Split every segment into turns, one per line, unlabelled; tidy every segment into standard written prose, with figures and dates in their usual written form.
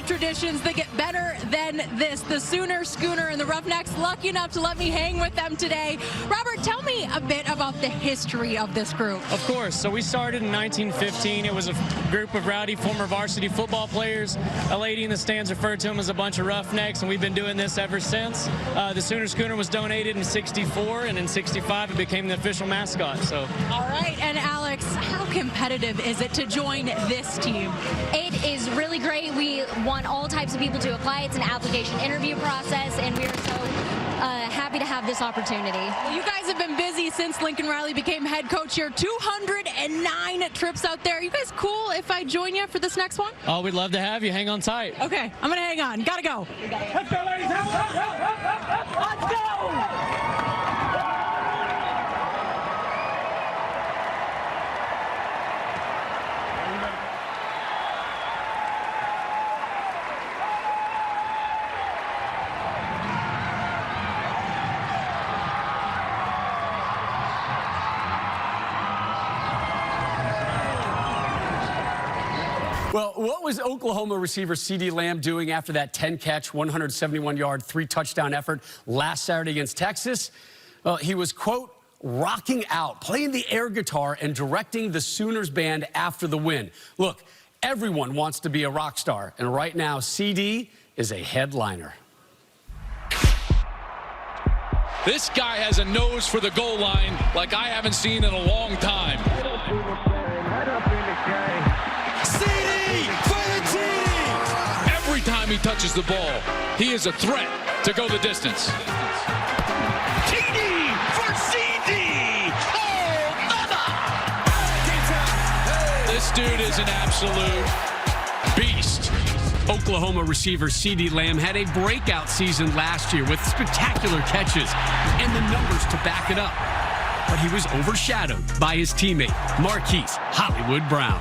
traditions that get better than this. The Sooner Schooner and the Roughnecks lucky enough to let me hang with them today. Robert, tell me a bit about the history of this group.
Of course. So we started in 1915. It was a group of rowdy former varsity football players. A lady in the stands referred to them as a bunch of roughnecks, and we've been doing this ever since. The Sooner Schooner was donated in '64, and in '65 it became the official mascot. So.
All right, and Alex, how competitive is it to join this team?
It is really great. We want all types of people to apply. It's an application interview process, and we are so happy to have this opportunity.
Well, you guys have been busy since Lincoln Riley became head coach here. 209 trips out there. You guys cool if I join you for this next one?
Oh, we'd love to have you. Hang on tight.
Okay, I'm going to hang on. Gotta go.
Let's go, ladies. Let's go.
Well, what was Oklahoma receiver CeeDee Lamb doing after that 10-catch, 171-yard, 3-touchdown effort last Saturday against Texas? Well, he was, quote, rocking out, playing the air guitar and directing the Sooners band after the win. Look, everyone wants to be a rock star, and right now, CD is a headliner.
This guy has a nose for the goal line like I haven't seen in a long time. Every time he touches the ball, he is a threat to go the distance.
TD for CD! Oh, mama!
This dude is an absolute beast.
Oklahoma receiver CeeDee Lamb had a breakout season last year with spectacular catches and the numbers to back it up. But he was overshadowed by his teammate, Marquise Hollywood Brown.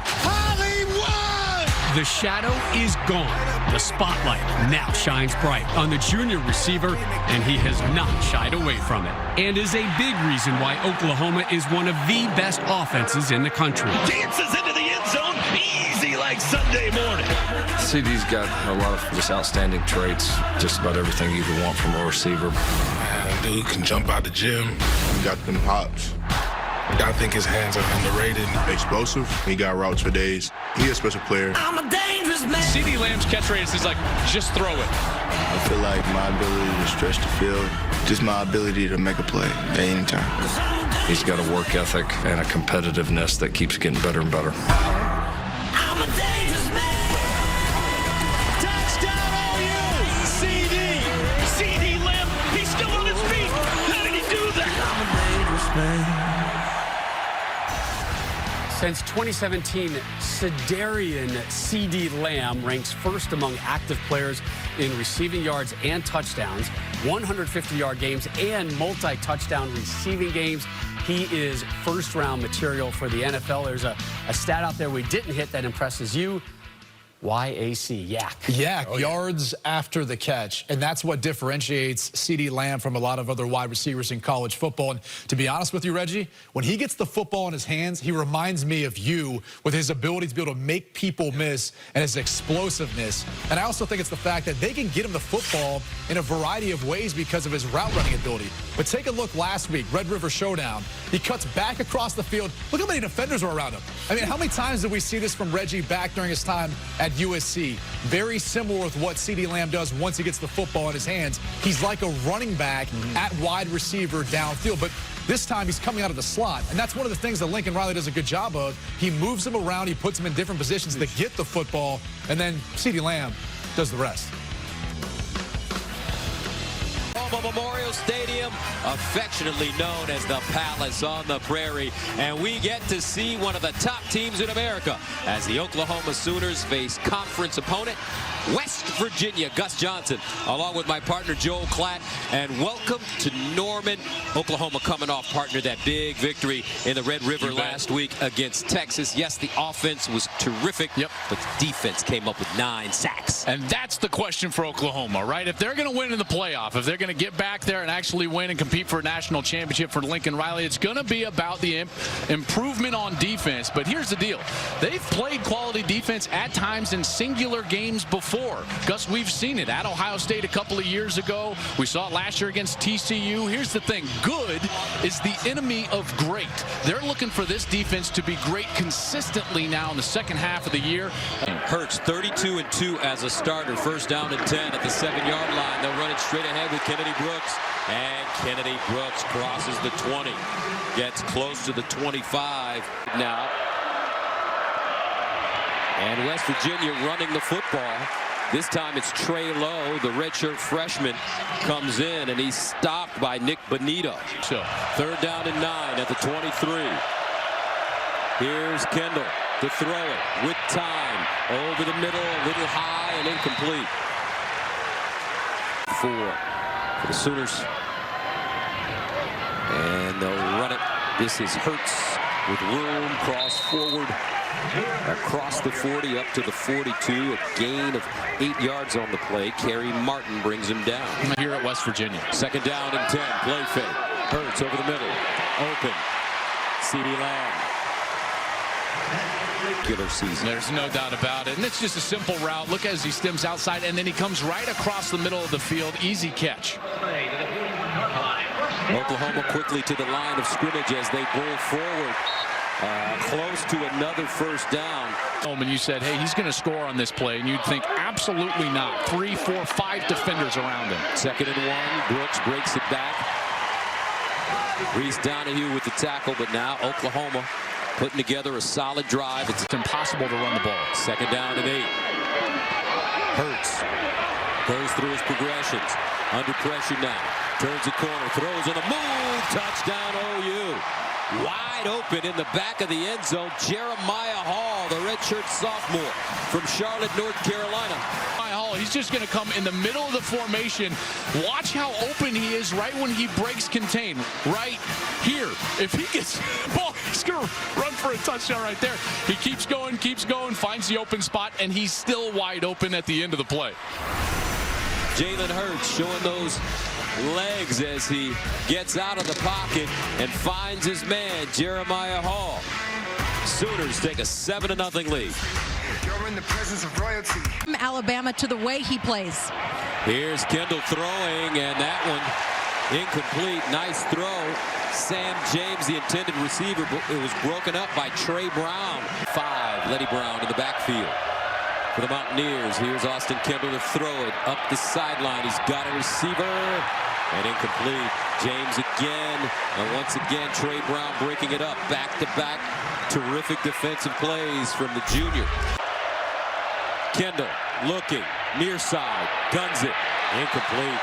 The shadow is gone. The spotlight now shines bright on the junior receiver, and he has not shied away from it. And is a big reason why Oklahoma is one of the best offenses in the country.
Dances into the end zone, easy like Sunday morning.
CD's got a lot of just outstanding traits, just about everything you could want from a receiver.
Man, dude can jump out the gym. He got them hops. I think his hands are underrated.
Explosive. He got routes for days. He's a special player.
I'm a dangerous man.
CeeDee Lamb's catchphrase is like, just throw it.
I feel like my ability to stretch the field, just my ability to make a play at any time.
He's got a work ethic and a competitiveness that keeps getting better and better.
I'm a dangerous man. Touchdown OU! CD! CD Lamb, he's still on his feet. How did he do that? I'm a dangerous man.
Since 2017, Cedarian CeeDee Lamb ranks first among active players in receiving yards and touchdowns, 150-yard games, and multi-touchdown receiving games. He is first-round material for the NFL. There's a stat out there we didn't hit that impresses you. YAC,
Yak, yards after the catch. And that's what differentiates CeeDee Lamb from a lot of other wide receivers in college football. And to be honest with you, Reggie, when he gets the football in his hands, he reminds me of you with his ability to be able to make people miss and his explosiveness. And I also think it's the fact that they can get him the football in a variety of ways because of his route running ability. But take a look last week, Red River Showdown. He cuts back across the field. Look how many defenders were around him. I mean, how many times did we see this from Reggie back during his time at USC? Very similar with what CeeDee Lamb does once he gets the football in his hands. He's like a running back at wide receiver downfield, but this time he's coming out of the slot, and that's one of the things that Lincoln Riley does a good job of. He moves him around, he puts him in different positions to get the football, and then CeeDee Lamb does the rest.
Memorial Stadium, affectionately known as the Palace on the Prairie, and we get to see one of the top teams in America as the Oklahoma Sooners face conference opponent West Virginia. Gus Johnson, along with my partner Joel Klatt, and welcome to Norman, Oklahoma, coming off, partner, that big victory in the Red River last week against Texas. Yes, the offense was terrific, but the defense came up with 9 sacks.
And that's the question for Oklahoma, right? If they're going to win in the playoff, if they're going to get
get back there and actually win and compete for a national championship for Lincoln Riley, it's going to be about the improvement on defense. But here's the deal. They've played quality defense at times in singular games before. Gus, we've seen it at Ohio State a couple of years ago. We saw it last year against TCU. Here's the thing. Good is the enemy of great. They're looking for this defense to be great consistently now in the second half of the year.
Hurts 32-2 as a starter. First down and 10 at the 7-yard line. They'll run it straight ahead with Kennedy Brooks. And Kennedy Brooks crosses the 20. Gets close to the 25 now. And West Virginia running the football. This time it's Trey Lowe, the redshirt freshman, comes in, and he's stopped by Nick Bonito.
So,
third down and 9 at the 23. Here's Kendall to throw it with time. Over the middle, a little high and incomplete. 4 for the Sooners. And they'll run it. This is Hurts with room, cross forward. Across the 40 up to the 42, a gain of 8 yards on the play. Kerry Martin brings him down.
Here at West Virginia.
Second down and 10, play fake. Hurts over the middle, open. CeeDee Lamb. Killer season.
There's no doubt about it. And it's just a simple route. Look as he stems outside, and then he comes right across the middle of the field. Easy catch.
Oklahoma quickly to the line of scrimmage as they roll forward. Close to another first down.
And you said, hey, he's going to score on this play, and you'd think absolutely not. 3, 4, 5 defenders around him.
Second and 1. Brooks breaks it back. Reese Donahue with the tackle, but now Oklahoma putting together a solid drive. It's
impossible to run the ball.
Second down and 8. Hurts goes through his progressions. Under pressure now. Turns the corner, throws on a move. Touchdown OU. Wide open in the back of the end zone. Jeremiah Hall, the redshirt sophomore from Charlotte, North Carolina.
Hall, he's just going to come in the middle of the formation. Watch how open he is right when he breaks contain. Right here. If he gets the ball, he's going to run for a touchdown right there. He keeps going, finds the open spot, and he's still wide open at the end of the play.
Jalen Hurts showing those legs as he gets out of the pocket and finds his man, Jeremiah Hall. Sooners take a 7-0 lead.
You're in the presence of royalty.
From Alabama to the way he plays.
Here's Kendall throwing, and that one incomplete. Nice throw. Sam James, the intended receiver, it was broken up by Trey Brown. 5, Letty Brown in the backfield. For the Mountaineers, here's Austin Kendall to throw it up the sideline. He's got a receiver and incomplete. James again, and once again Trey Brown breaking it up. Back-to-back terrific defensive plays from the junior. Kendall looking, near side, guns it, incomplete.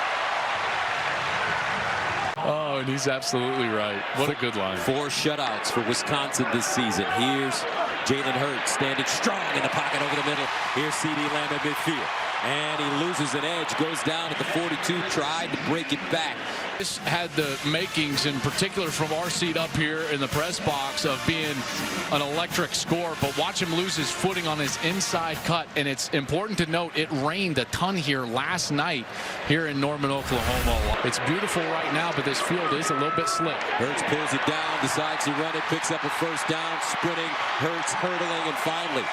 Oh, and he's absolutely right. What a good line.
4 shutouts for Wisconsin this season. Here's Jalen Hurts standing strong in the pocket over the middle. Here's CeeDee Lamb at midfield. And he loses an edge, goes down at the 42, tried to break it back.
This had the makings, in particular from our seat up here in the press box, of being an electric score, but watch him lose his footing on his inside cut. And it's important to note it rained a ton here last night here in Norman, Oklahoma. It's beautiful right now, but this field is a little bit slick.
Hurts pulls it down, decides to run it, picks up a first down, sprinting, Hurts hurdling, and finally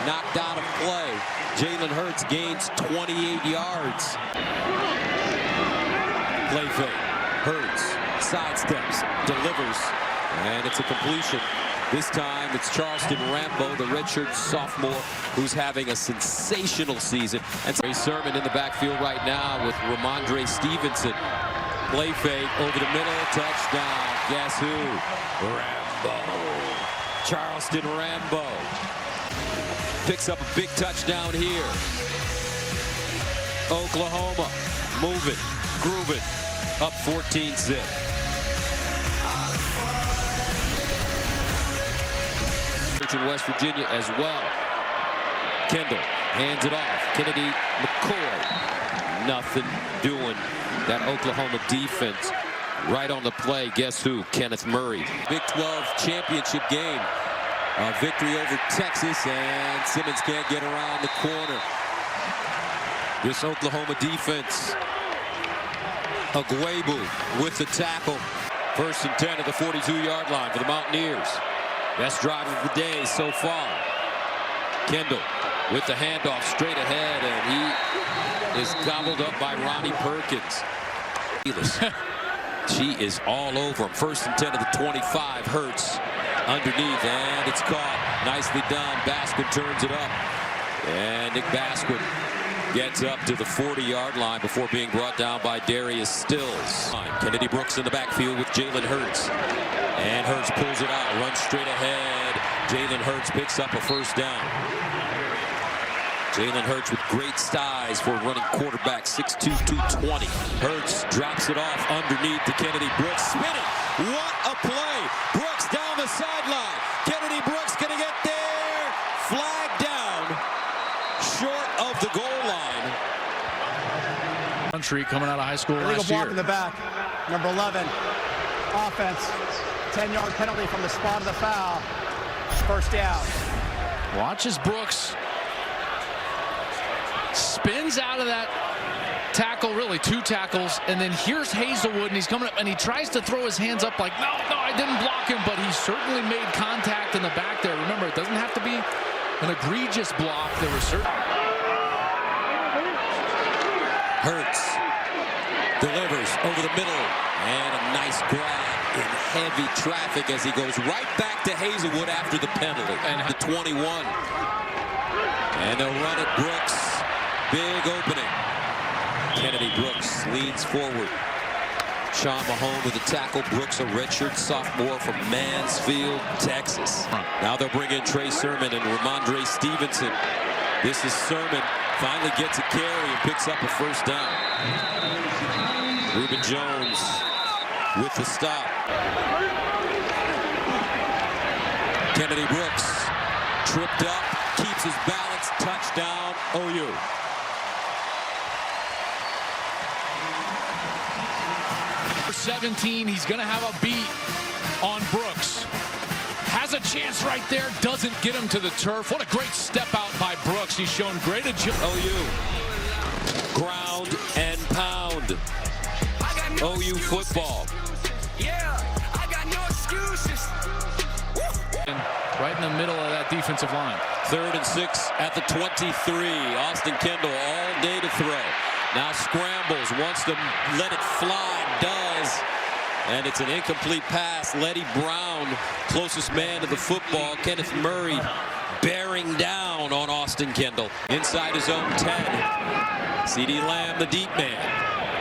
knocked out of play. Jalen Hurts gains 28 yards. Play fake. Hurts sidesteps, delivers, and it's a completion. This time it's Charleston Rambo, the redshirt sophomore, who's having a sensational season. And Ray Sermon in the backfield right now with Ramondre Stevenson. Play fake over the middle, touchdown. Guess who? Rambo. Charleston Rambo picks up a big touchdown here. Oklahoma moving, grooving, up 14-zip. In West Virginia as well. Kendall hands it off. Kennedy McCoy. Nothing doing. That Oklahoma defense right on the play. Guess who? Kenneth Murray. Big 12 championship game. Victory over Texas, and Simmons can't get around the corner. This Oklahoma defense Agwebu with the tackle. 1st and 10 at the 42-yard line for the Mountaineers. Best drive of the day so far. Kendall with the handoff straight ahead, and he is gobbled up by Ronnie Perkins. She is all over him. 1st and 10 at the 25. Hurts underneath, and it's caught. Nicely done. Basquin turns it up, and Nick Basquin gets up to the 40-yard line before being brought down by Darius Stills. Kennedy Brooks in the backfield with Jalen Hurts. And Hurts pulls it out, runs straight ahead. Jalen Hurts picks up a 1st down. Jalen Hurts with great size for a running quarterback, 6'2", 220. Hurts drops it off underneath to Kennedy Brooks. Spinning. What a play. Brooks down the sideline. Kennedy Brooks going to get there. Flag down. Short of the goal line.
Country coming out of high school last
year.
year.
In the back, number 11. Offense. 10-yard penalty from the spot of the foul. 1st down.
Watch as Brooks spins out of that tackle, really 2 tackles, and then here's Hazelwood, and he's coming up, and he tries to throw his hands up like, no, I didn't block him, but he certainly made contact in the back there. Remember, it doesn't have to be an egregious block. There was certain.
Hurts delivers over the middle, and a nice grab in heavy traffic as he goes right back to Hazelwood after the penalty. And the 21. And they'll run it. Brooks. Big opening. Kennedy Brooks leans forward. Sean Mahone with the tackle. Brooks, a redshirt sophomore from Mansfield, Texas. Now they'll bring in Trey Sermon and Ramondre Stevenson. This is Sermon. Finally gets a carry and picks up a 1st down. Reuben Jones with the stop. Kennedy Brooks tripped up, keeps his balance, touchdown, OU.
For 17, he's going to have a beat on Brooks. Has a chance right there, doesn't get him to the turf. What a great step out by Brooks. He's shown great agility.
OU, ground and pound. OU football.
Yeah, I got no excuses.
Right in the middle of that defensive line.
3rd and 6 at the 23. Austin Kendall all day to throw. Now scrambles, wants to let it fly, does. And it's an incomplete pass. Letty Brown, closest man to the football. Kenneth Murray bearing down on Austin Kendall. Inside his own 10. C.D. Lamb, the deep man.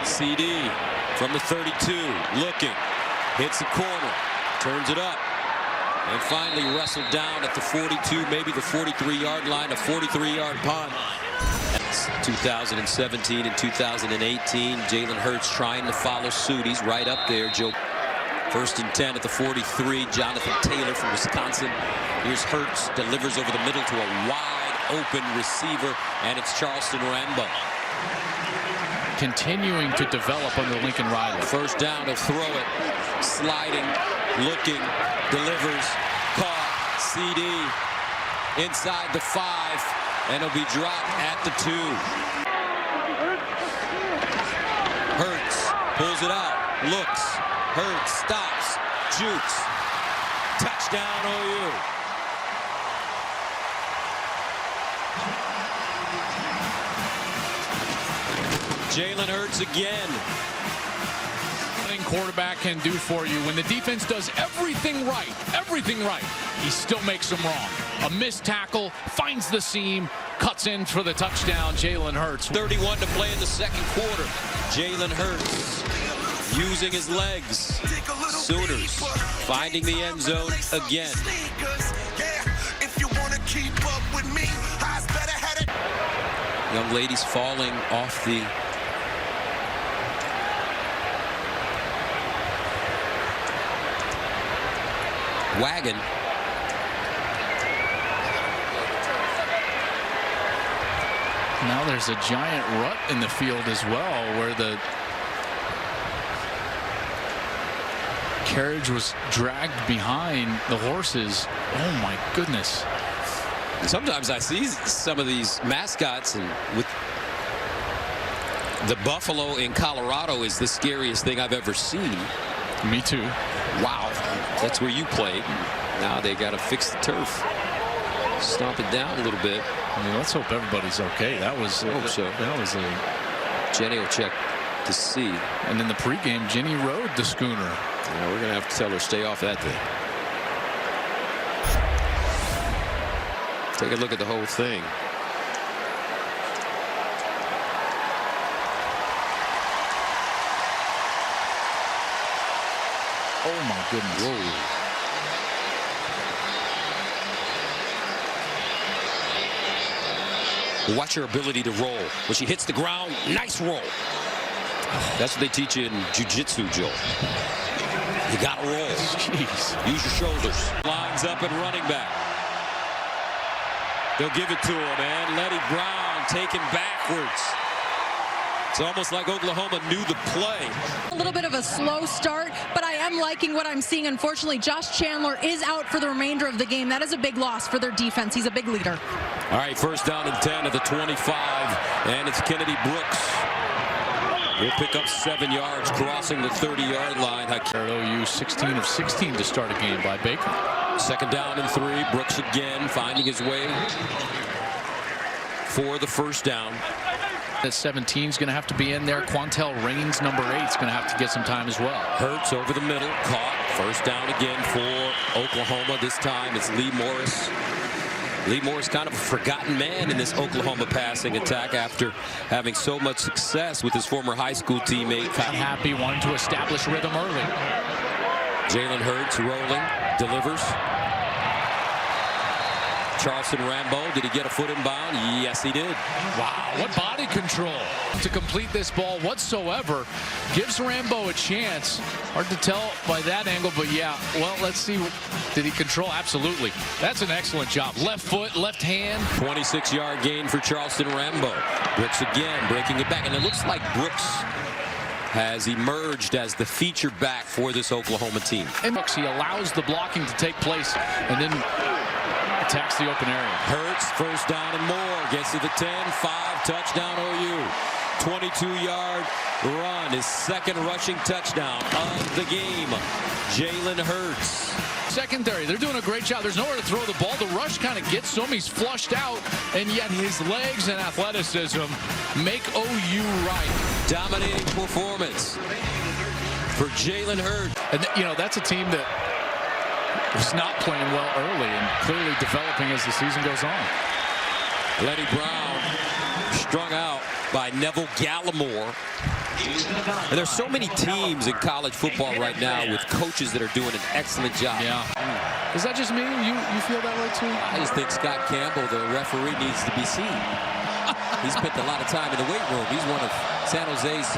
C.D. from the 32, looking. Hits the corner, turns it up. And finally wrestled down at the 42, maybe the 43-yard line, a 43-yard punt. 2017 and 2018, Jalen Hurts trying to follow suit. He's right up there, Joe. 1st and 10 at the 43, Jonathan Taylor from Wisconsin. Here's Hurts, delivers over the middle to a wide open receiver, and it's Charleston Rambo.
Continuing to develop under Lincoln Riley.
1st down, he'll throw it, sliding, looking, delivers, caught, CD, inside the 5, and it'll be dropped at the 2. Hurts pulls it out, looks, Hurts stops, shoots, touchdown OU. Jalen Hurts again.
Quarterback can do for you when the defense does everything right, he still makes them wrong. A missed tackle, finds the seam, cuts in for the touchdown. Jalen Hurts.
31 to play in the 2nd quarter. Jalen Hurts using his legs. Sooners finding the end zone again. Young ladies falling off the wagon.
Now there's a giant rut in the field as well, where the carriage was dragged behind the horses. Oh my goodness.
Sometimes I see some of these mascots and with The Buffalo in Colorado is the scariest thing I've ever seen.
Me too.
Wow. That's where you played. Now they got to fix the turf. Stomp it down a little bit.
I mean, let's hope everybody's okay. That was that was a
Jenny will check to see.
And in the pregame, Jenny rode the schooner.
Yeah, we're going to have to tell her stay off that thing. Take a look at the whole thing.
Oh my goodness.
Whoa. Watch her ability to roll. When she hits the ground, nice roll. That's what they teach you in jiu-jitsu, Joe. You gotta roll.
Jeez.
Use your shoulders. Lines up and running back. They'll give it to him, and Letty Brown taken backwards. It's almost like Oklahoma knew the play.
A little bit of a slow start, but I am liking what I'm seeing. Unfortunately, Josh Chandler is out for the remainder of the game. That is a big loss for their defense. He's a big leader.
All right, first down and 10 at the 25, and it's Kennedy Brooks. We'll pick up 7 yards crossing the 30-yard line.
OU 16 of 16 to start a game by Baker.
Second down and 3. Brooks again finding his way for the first down.
That 17 is going to have to be in there. Quantel Raines, number 8, is going to have to get some time as well.
Hurts over the middle, caught. First down again for Oklahoma. This time it's Lee Morris. Lee Morris, kind of a forgotten man in this Oklahoma passing attack after having so much success with his former high school teammate.
Happy, wanting to establish rhythm early.
Jalen Hurts rolling, delivers. Charleston Rambo, did he get a foot in bound? Yes, he did.
Wow, what body control to complete this ball whatsoever. Gives Rambo a chance. Hard to tell by that angle, but yeah, well, let's see. Did he control? Absolutely. That's an excellent job. Left foot, left hand.
26-yard gain for Charleston Rambo. Brooks again, breaking it back, and it looks like Brooks has emerged as the feature back for this Oklahoma team.
And he allows the blocking to take place and then attacks the open area.
Hurts, first down and more. Gets to the 10, 5, touchdown OU. 22-yard run, his second rushing touchdown of the game. Jalen Hurts.
Secondary, they're doing a great job. There's nowhere to throw the ball. The rush kind of gets to him. He's flushed out, and yet his legs and athleticism make OU right.
Dominating performance for Jalen Hurts.
And, you know, that's a team that was not playing well early and clearly developing as the season goes on.
Letty Brown strung out by Neville Gallimore. And there's so many teams in college football right now with coaches that are doing an excellent job.
Yeah. Is that just me? You feel that way too?
I just think Scott Campbell, the referee, needs to be seen. He spent a lot of time in the weight room. He's one of San Jose's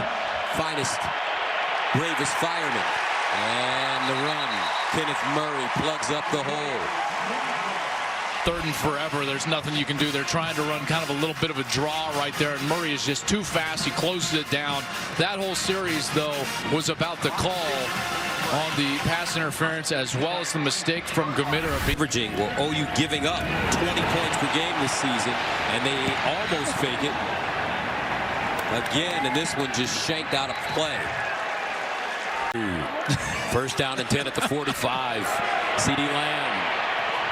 finest, bravest firemen. And the run. Kenneth Murray plugs up the hole.
Third and forever. There's nothing you can do. They're trying to run kind of a little bit of a draw right there, and Murray is just too fast. He closes it down. That whole series, though, was about the call on the pass interference as well as the mistake from Gamitter.
Averaging, well, OU giving up 20 points per game this season, and they almost fake it. Again, and this one just shanked out of play. First down and 10 at the 45. C.D. Lamb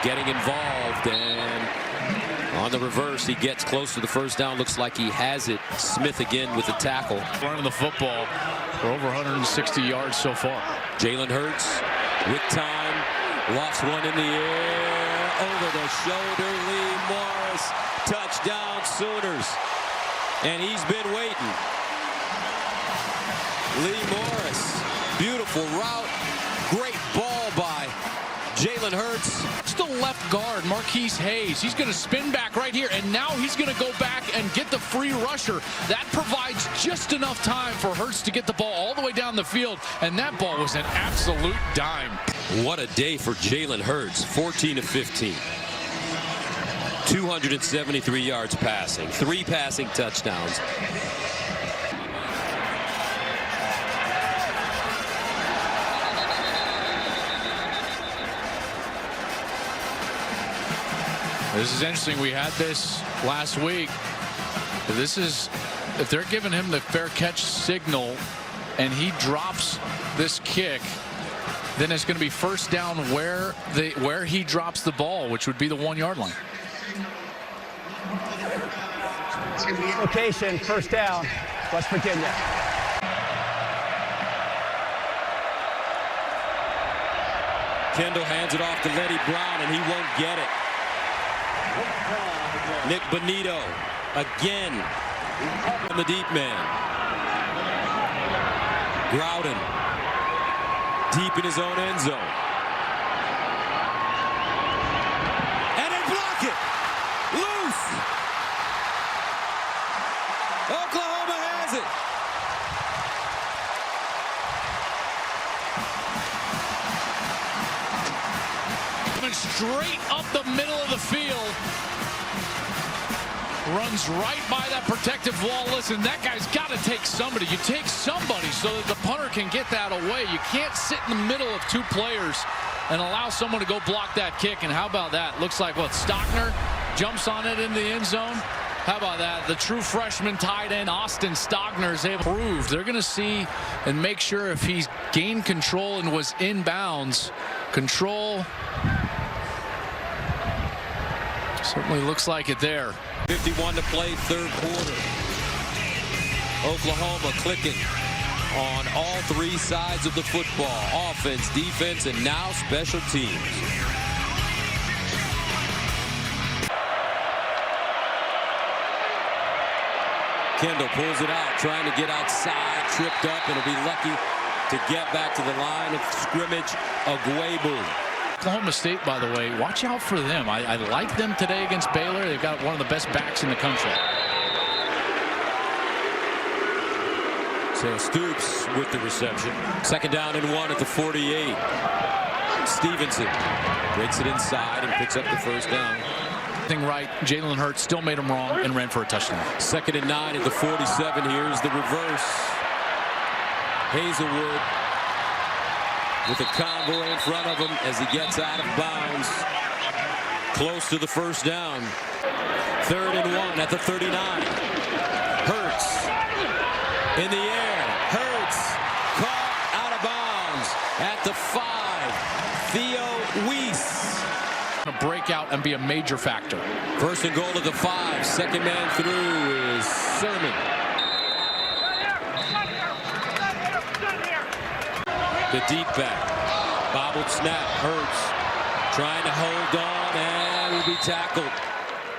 getting involved, and on the reverse, he gets close to the first down. Looks like he has it. Smith again with the tackle.
Running the football for over 160 yards so far.
Jalen Hurts with time. Lofts one in the air. Over the shoulder, Lee Morris. Touchdown, Sooners. And he's been waiting. Lee Morris. Beautiful route. Great ball by Jalen Hurts.
Still left guard, Marquise Hayes. He's going to spin back right here, and now he's going to go back and get the free rusher. That provides just enough time for Hurts to get the ball all the way down the field, and that ball was an absolute dime.
What a day for Jalen Hurts. 14 of 15. 273 yards passing. 3 passing touchdowns.
This is interesting. We had this last week. This is if they're giving him the fair catch signal and he drops this kick, then it's going to be first down where he drops the ball, which would be the 1-yard line.
Location, first down, West Virginia.
Kendall hands it off to Lenny Brown, and he won't get it. Nick Bonito again on the deep man. Groudon deep in his own end zone. And they block it. Loose. Oklahoma has it.
Coming straight up the middle of the field. Runs right by that protective wall. Listen, that guy's got to take somebody. You take somebody so that the punter can get that away. You can't sit in the middle of two players and allow someone to go block that kick. And how about that? Looks like what, Stockner jumps on it in the end zone. How about that? The true freshman tight end Austin Stockner is able to prove. They're going to see and make sure if he's gained control and was inbounds. Control certainly looks like it there.
51 to play, third quarter. Oklahoma clicking on all three sides of the football. Offense, defense, and now special teams. Kendall pulls it out, trying to get outside, tripped up, and will be lucky to get back to the line of scrimmage. Agwebu.
Oklahoma State, by the way, watch out for them. I like them today against Baylor. They've got one of the best backs in the country.
So Stoops with the reception. Second down and 1 at the 48. Stevenson breaks it inside and picks up the first down.
Right, Jalen Hurts still made him wrong and ran for a touchdown.
Second and 9 at the 47. Here's the reverse. Hazelwood with a convoy in front of him as he gets out of bounds. Close to the first down. Third and 1 at the 39. Hurts in the air. Hurts caught out of bounds at the 5. Theo Weiss.
To break out and be a major factor.
First and goal to the 5. Second man through is Sermon. The deep back. Bobbled snap. Hurts trying to hold on and will be tackled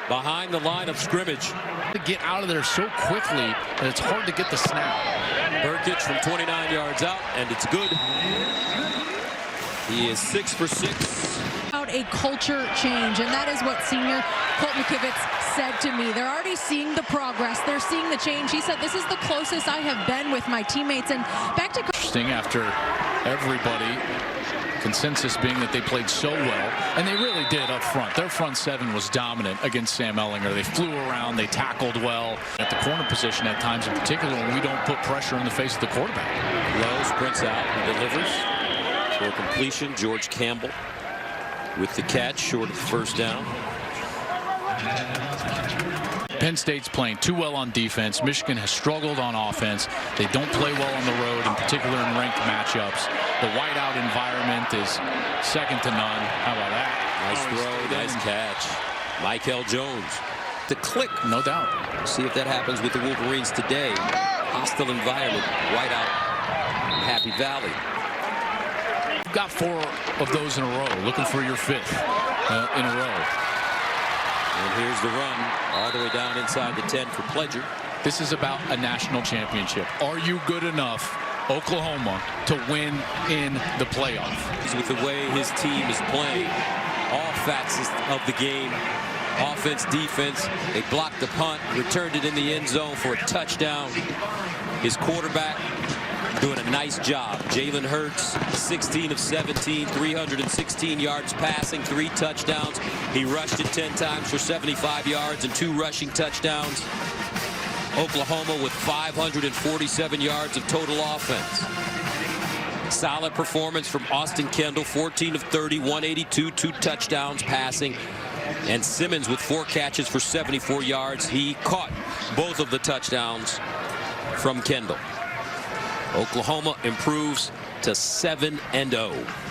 behind the line of scrimmage.
To get out of there so quickly that it's hard to get the snap.
Burkich from 29 yards out, and it's good. He is 6 for 6.
A culture change, and that is what senior Colt McKivitz said to me. They're already seeing the progress. They're seeing the change. He said, this is the closest I have been with my teammates. And back to
interesting after everybody, consensus being that they played so well, and they really did up front. Their front seven was dominant against Sam Ehlinger. They flew around, they tackled well at the corner position at times, in particular when we don't put pressure in the face of the quarterback.
Lowe sprints out and delivers for completion. George Campbell with the catch, short of the first down.
Penn State's playing too well on defense. Michigan has struggled on offense. They don't play well on the road, in particular in ranked matchups. The whiteout environment is second to none. How about that?
Nice throw, nice catch. Michael Jones. The click,
no doubt.
See if that happens with the Wolverines today. Hostile environment, whiteout, Happy Valley.
You've got 4 of those in a row, looking for your 5th in a row.
And here's the run, all the way down inside the 10 for Pledger.
This is about a national championship. Are you good enough, Oklahoma, to win in the playoff?
With the way his team is playing, all facets of the game, offense, defense. They blocked the punt, returned it in the end zone for a touchdown. His quarterback doing a nice job. Jalen Hurts, 16 of 17, 316 yards passing, 3 touchdowns. He rushed it 10 times for 75 yards and 2 rushing touchdowns. Oklahoma with 547 yards of total offense. Solid performance from Austin Kendall, 14 of 30, 182, 2 touchdowns passing. And Simmons with 4 catches for 74 yards. He caught both of the touchdowns from Kendall. Oklahoma improves to 7-0.